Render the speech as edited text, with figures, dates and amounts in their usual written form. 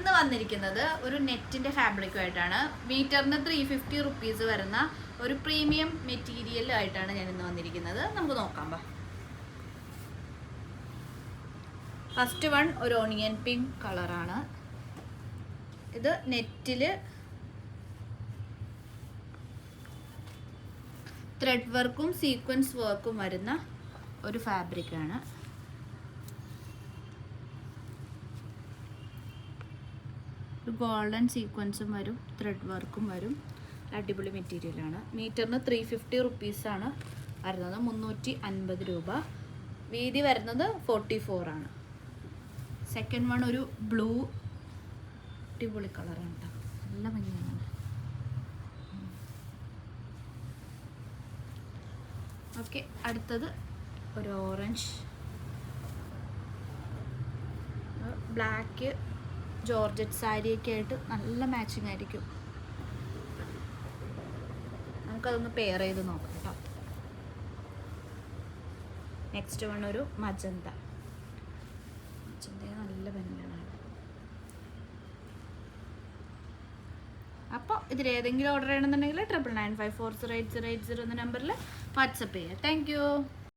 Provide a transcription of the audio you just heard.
ഇന്ന് വന്നിരിക്കുന്നത് ഒരു നെറ്റിൻ്റെ ഫാബ്രിക്കുമായിട്ടാണ്. മീറ്ററിന് 350 റുപ്പീസ് വരുന്ന ഒരു പ്രീമിയം മെറ്റീരിയലായിട്ടാണ് ഞാൻ ഇന്ന് വന്നിരിക്കുന്നത്. നമുക്ക് നോക്കാം. ഫസ്റ്റ് വൺ ഒരു ഓണിയൻ പിങ്ക് കളറാണ്. ഇത് നെറ്റിൽ ത്രെഡ് വർക്കും സീക്വൻസ് വർക്കും വരുന്ന ഒരു ഫാബ്രിക്കാണ്. ഒരു ഗോൾഡൻ സീക്വൻസും വരും, ത്രെഡ് വർക്കും വരും. അടിപൊളി മെറ്റീരിയലാണ്. മീറ്ററിന് 350 റുപ്പീസാണ് വരുന്നത്, 350 രൂപ. വീതി വരുന്നത് 44 ആണ്. സെക്കൻഡ് വൺ ഒരു ബ്ലൂ അടിപൊളി കളറാണ് കേട്ടോ, നല്ല ഭംഗിയാണ്. ഓക്കെ, അടുത്തത് ഒരു ഓറഞ്ച്, ബ്ലാക്ക് ജോർജറ്റ് സാരിയൊക്കെ ആയിട്ട് നല്ല മാച്ചിങ് ആയിരിക്കും. നമുക്കതൊന്ന് പെയർ ചെയ്ത് നോക്കാം കേട്ടോ. നെക്സ്റ്റ് വൺ ഒരു മജന്ത, നല്ല ഭംഗിയാണ്. അപ്പോൾ ഇതിലേതെങ്കിലും ഓർഡർ ചെയ്യണമെന്നുണ്ടെങ്കിൽ 9995408080 എന്ന നമ്പറിൽ വാട്സപ്പ് ചെയ്യുക. Thank you.